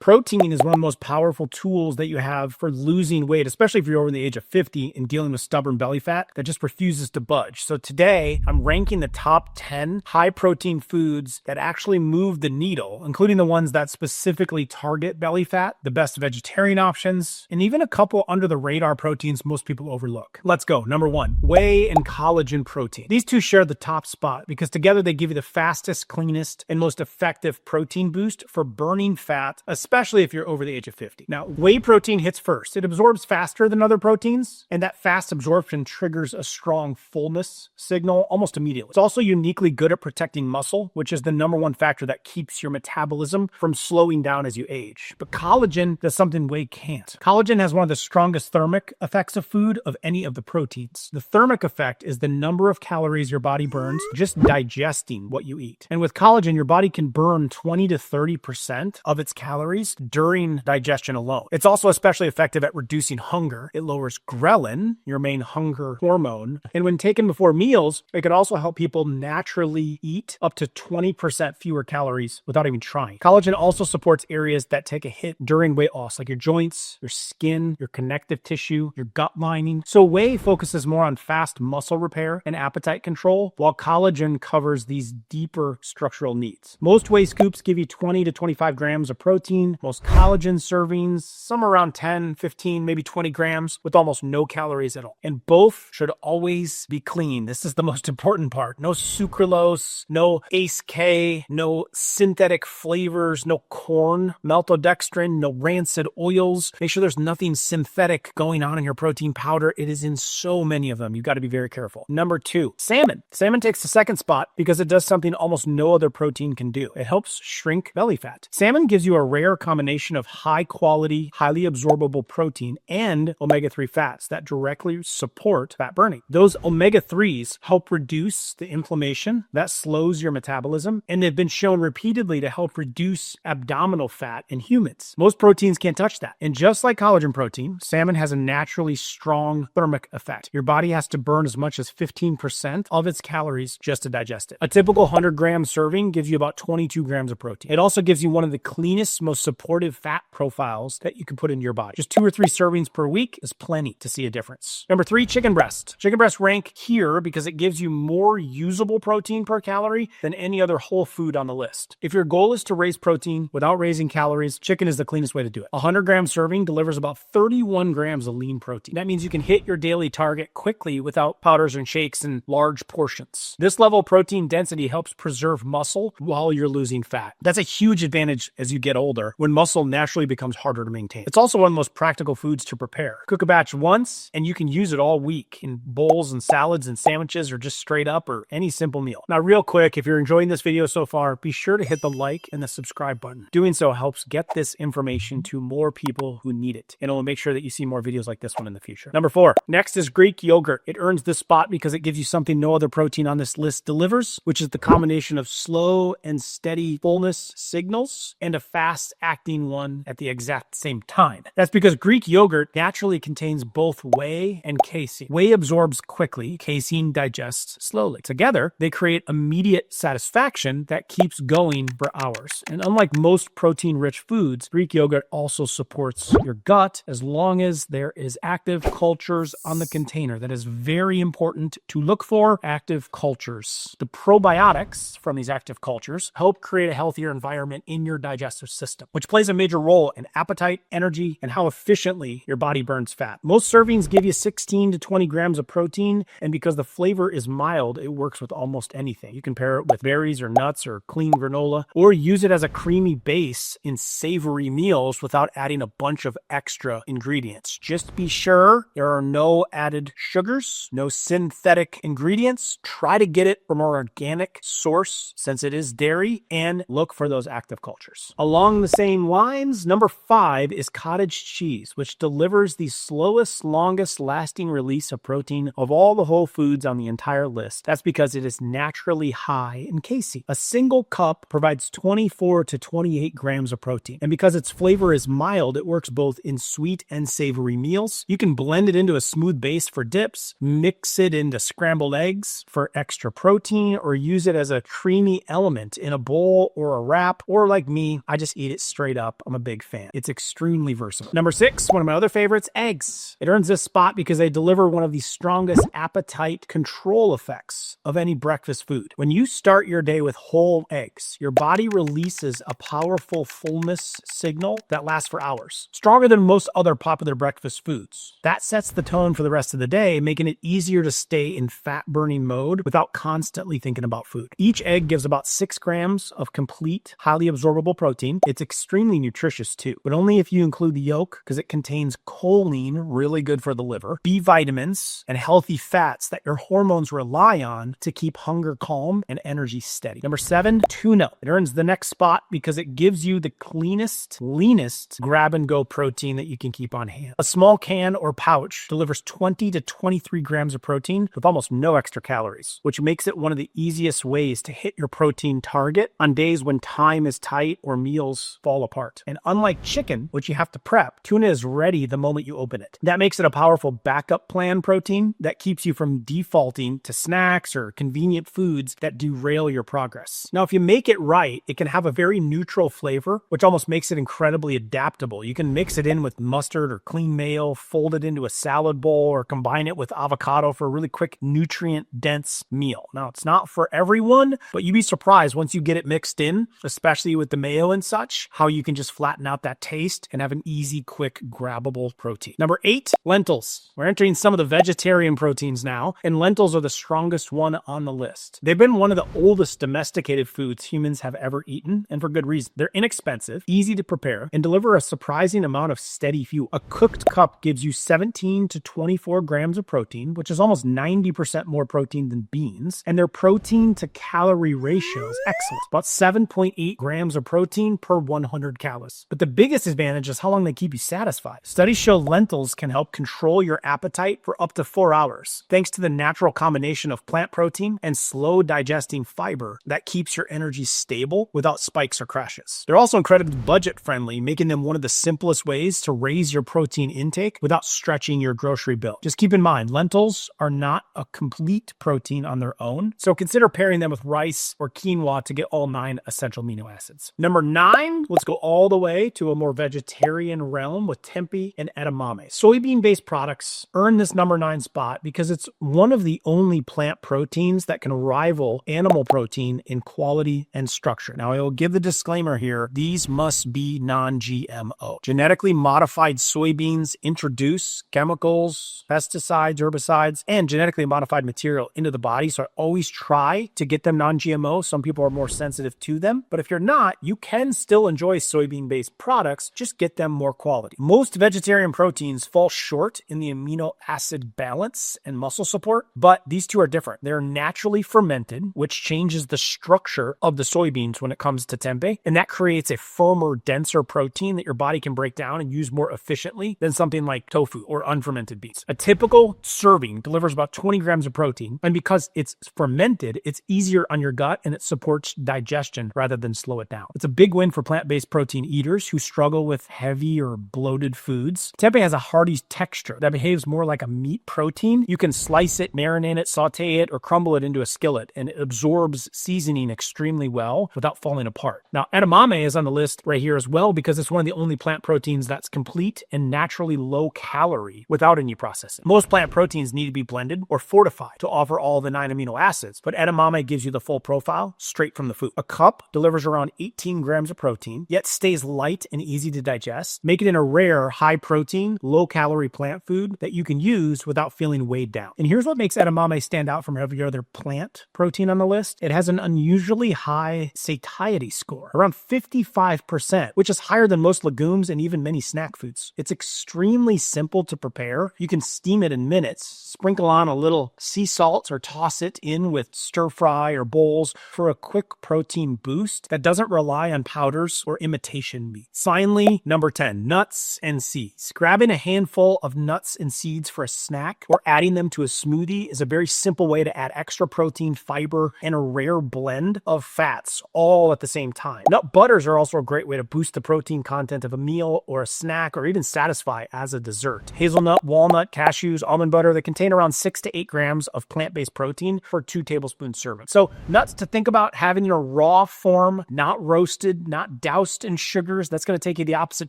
protein is one of the most powerful tools that you have for losing weight, especially if you're over the age of 50 and dealing with stubborn belly fat that just refuses to budge. So today, I'm ranking the top 10 high protein foods that actually move the needle, including the ones that specifically target belly fat, the best vegetarian options, and even a couple under the radar proteins most people overlook. Let's go. Number 1, whey and collagen protein. These two share the top spot because together they give you the fastest, cleanest, and most effective protein boost for burning fat, especially if you're over the age of 50. Now, whey protein hits first. It absorbs faster than other proteins, and that fast absorption triggers a strong fullness signal almost immediately. It's also uniquely good at protecting muscle, which is the number one factor that keeps your metabolism from slowing down as you age. But collagen does something whey can't. Collagen has one of the strongest thermic effects of food of any of the proteins. The thermic effect is the number of calories your body burns just digesting what you eat. And with collagen, your body can burn 20 to 30% of its calories during digestion alone. It's also especially effective at reducing hunger. It lowers ghrelin, your main hunger hormone. And when taken before meals, it could also help people naturally eat up to 20% fewer calories without even trying. Collagen also supports areas that take a hit during weight loss, like your joints, your skin, your connective tissue, your gut lining. So whey focuses more on fast muscle repair and appetite control, while collagen covers these deeper structural needs. Most whey scoops give you 20 to 25 grams of protein. Most collagen servings, some around 10, 15, maybe 20 grams with almost no calories at all. And both should always be clean. This is the most important part. No sucralose, no Ace K, no synthetic flavors, no corn, maltodextrin, no rancid oils. Make sure there's nothing synthetic going on in your protein powder. It is in so many of them. You've got to be very careful. Number 2, salmon. Salmon takes the second spot because it does something almost no other protein can do. It helps shrink belly fat. Salmon gives you a rare combination of high quality, highly absorbable protein and omega-3 fats that directly support fat burning. Those omega-3s help reduce the inflammation that slows your metabolism, and they've been shown repeatedly to help reduce abdominal fat in humans. Most proteins can't touch that. And just like collagen protein, salmon has a naturally strong thermic effect. Your body has to burn as much as 15% of its calories just to digest it. A typical 100-gram serving gives you about 22 grams of protein. It also gives you one of the cleanest, most supportive fat profiles that you can put into your body. Just 2 or 3 servings per week is plenty to see a difference. Number 3, chicken breast. Chicken breast rank here because it gives you more usable protein per calorie than any other whole food on the list. If your goal is to raise protein without raising calories, chicken is the cleanest way to do it. A 100-gram serving delivers about 31 grams of lean protein. That means you can hit your daily target quickly without powders and shakes in large portions. This level of protein density helps preserve muscle while you're losing fat. That's a huge advantage as you get older when muscle naturally becomes harder to maintain. It's also one of the most practical foods to prepare. Cook a batch once and you can use it all week in bowls and salads and sandwiches or just straight up or any simple meal. Now, real quick, if you're enjoying this video so far, be sure to hit the like and the subscribe button. Doing so helps get this information to more people who need it, and it will make sure that you see more videos like this one in the future. Number 4, next is Greek yogurt. It earns this spot because it gives you something no other protein on this list delivers, which is the combination of slow and steady fullness signals and a fast acting one at the exact same time. That's because Greek yogurt naturally contains both whey and casein. Whey absorbs quickly, casein digests slowly. Together, they create immediate satisfaction that keeps going for hours. And unlike most protein-rich foods, Greek yogurt also supports your gut as long as there is active cultures on the container. That is very important to look for, active cultures. The probiotics from these active cultures help create a healthier environment in your digestive system, which plays a major role in appetite, energy, and how efficiently your body burns fat. Most servings give you 16 to 20 grams of protein, and because the flavor is mild, it works with almost anything. You can pair it with berries or nuts or clean granola, or use it as a creamy base in savory meals without adding a bunch of extra ingredients. Just be sure there are no added sugars, no synthetic ingredients. Try to get it from an organic source since it is dairy, and look for those active cultures. Along the same lines, number 5 is cottage cheese, which delivers the slowest, longest lasting release of protein of all the whole foods on the entire list. That's because it is naturally high in casein. A single cup provides 24 to 28 grams of protein. And because its flavor is mild, it works both in sweet and savory meals. You can blend it into a smooth base for dips, mix it into scrambled eggs for extra protein, or use it as a creamy element in a bowl or a wrap, or like me, I just eat it straight straight up, I'm a big fan. It's extremely versatile. Number 6, one of my other favorites, eggs. It earns this spot because they deliver one of the strongest appetite control effects of any breakfast food. When you start your day with whole eggs, your body releases a powerful fullness signal that lasts for hours, stronger than most other popular breakfast foods. That sets the tone for the rest of the day, making it easier to stay in fat-burning mode without constantly thinking about food. Each egg gives about 6 grams of complete, highly absorbable protein. It's extremely nutritious too, but only if you include the yolk, because it contains choline, really good for the liver, B vitamins, and healthy fats that your hormones rely on to keep hunger calm and energy steady. Number 7, tuna. It earns the next spot because it gives you the cleanest, leanest grab-and-go protein that you can keep on hand. A small can or pouch delivers 20 to 23 grams of protein with almost no extra calories, which makes it one of the easiest ways to hit your protein target on days when time is tight or meals fall apart. And unlike chicken, which you have to prep, tuna is ready the moment you open it. That makes it a powerful backup plan protein that keeps you from defaulting to snacks or convenient foods that derail your progress. Now, if you make it right, it can have a very neutral flavor, which almost makes it incredibly adaptable. You can mix it in with mustard or clean mayo, fold it into a salad bowl, or combine it with avocado for a really quick, nutrient-dense meal. Now, it's not for everyone, but you'd be surprised once you get it mixed in, especially with the mayo and such, how you can just flatten out that taste and have an easy, quick, grabbable protein. Number 8, lentils. We're entering some of the vegetarian proteins now, and lentils are the strongest one on the list. They've been one of the oldest domesticated foods humans have ever eaten, and for good reason. They're inexpensive, easy to prepare, and deliver a surprising amount of steady fuel. A cooked cup gives you 17 to 24 grams of protein, which is almost 90% more protein than beans, and their protein to calorie ratio is excellent. About 7.8 grams of protein per 100 calories. But the biggest advantage is how long they keep you satisfied. Studies show lentils can help control your appetite for up to 4 hours, thanks to the natural combination of plant protein and slow digesting fiber that keeps your energy stable without spikes or crashes. They're also incredibly budget friendly, making them one of the simplest ways to raise your protein intake without stretching your grocery bill. Just keep in mind, lentils are not a complete protein on their own, so consider pairing them with rice or quinoa to get all 9 essential amino acids. Number 9, let's go all the way to a more vegetarian realm with tempeh and edamame. Soybean-based products earn this number 9 spot because it's one of the only plant proteins that can rival animal protein in quality and structure. Now, I will give the disclaimer here, these must be non-GMO. Genetically modified soybeans introduce chemicals, pesticides, herbicides, and genetically modified material into the body, so I always try to get them non-GMO. Some people are more sensitive to them, but if you're not, you can still enjoy soybean-based products, just get them more quality. Most vegetarian proteins fall short in the amino acid balance and muscle support, but these two are different. They're naturally fermented, which changes the structure of the soybeans when it comes to tempeh, and that creates a firmer, denser protein that your body can break down and use more efficiently than something like tofu or unfermented beans. A typical serving delivers about 20 grams of protein, and because it's fermented, it's easier on your gut and it supports digestion rather than slow it down. It's a big win for plant-based protein eaters who struggle with heavy or bloated foods. Tempeh has a hearty texture that behaves more like a meat protein. You can slice it, marinate it, saute it, or crumble it into a skillet, and it absorbs seasoning extremely well without falling apart. Now, edamame is on the list right here as well because it's one of the only plant proteins that's complete and naturally low calorie without any processing. Most plant proteins need to be blended or fortified to offer all the 9 amino acids, but edamame gives you the full profile straight from the food. A cup delivers around 18 grams of protein, yet stays light and easy to digest, making it a rare, high-protein, low-calorie plant food that you can use without feeling weighed down. And here's what makes edamame stand out from every other plant protein on the list. It has an unusually high satiety score, around 55%, which is higher than most legumes and even many snack foods. It's extremely simple to prepare. You can steam it in minutes, sprinkle on a little sea salt, or toss it in with stir fry or bowls for a quick protein boost that doesn't rely on powders or imitation meat. Finally, number 10, nuts and seeds. Grabbing a handful of nuts and seeds for a snack or adding them to a smoothie is a very simple way to add extra protein, fiber, and a rare blend of fats all at the same time. Nut butters are also a great way to boost the protein content of a meal or a snack, or even satisfy as a dessert. Hazelnut, walnut, cashews, almond butter, they contain around 6 to 8 grams of plant-based protein for 2 tablespoon serving. So nuts to think about having in a raw form, not roasted, not doused doused in sugars, that's going to take you the opposite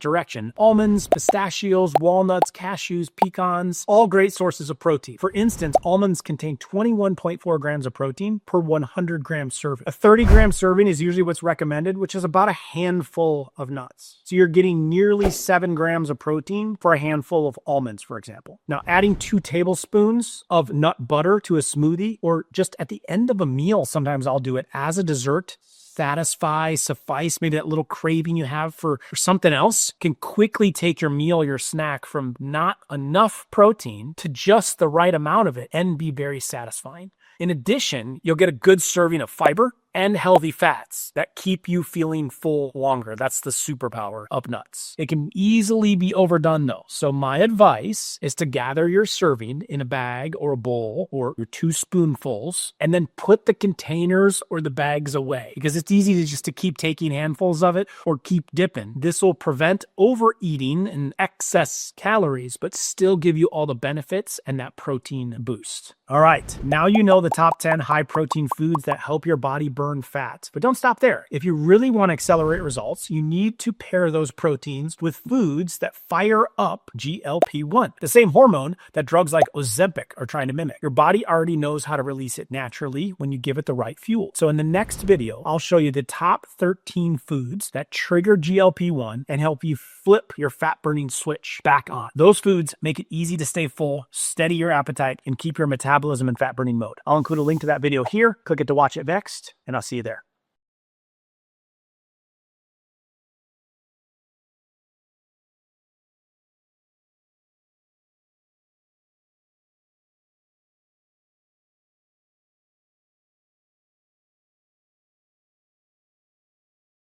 direction. Almonds, pistachios, walnuts, cashews, pecans, all great sources of protein. For instance, almonds contain 21.4 grams of protein per 100 gram serving. A 30-gram serving is usually what's recommended, which is about a handful of nuts. So you're getting nearly 7 grams of protein for a handful of almonds, for example. Now, adding 2 tablespoons of nut butter to a smoothie, or just at the end of a meal, sometimes I'll do it as a dessert, suffice, maybe that little craving you have for something else, can quickly take your meal, your snack, from not enough protein to just the right amount of it and be very satisfying. In addition, you'll get a good serving of fiber and healthy fats that keep you feeling full longer. That's the superpower of nuts. It can easily be overdone though. So my advice is to gather your serving in a bag or a bowl or your 2 spoonfuls and then put the containers or the bags away, because it's easy to just keep taking handfuls of it or keep dipping. This will prevent overeating and excess calories, but still give you all the benefits and that protein boost. All right, now you know the top 10 high protein foods that help your body burn fat. But don't stop there. If you really want to accelerate results, you need to pair those proteins with foods that fire up GLP-1, the same hormone that drugs like Ozempic are trying to mimic. Your body already knows how to release it naturally when you give it the right fuel. So in the next video, I'll show you the top 13 foods that trigger GLP-1 and help you flip your fat burning switch back on. Those foods make it easy to stay full, steady your appetite, and keep your metabolism in fat burning mode. I'll include a link to that video here. Click it to watch it next, and I'll see you there.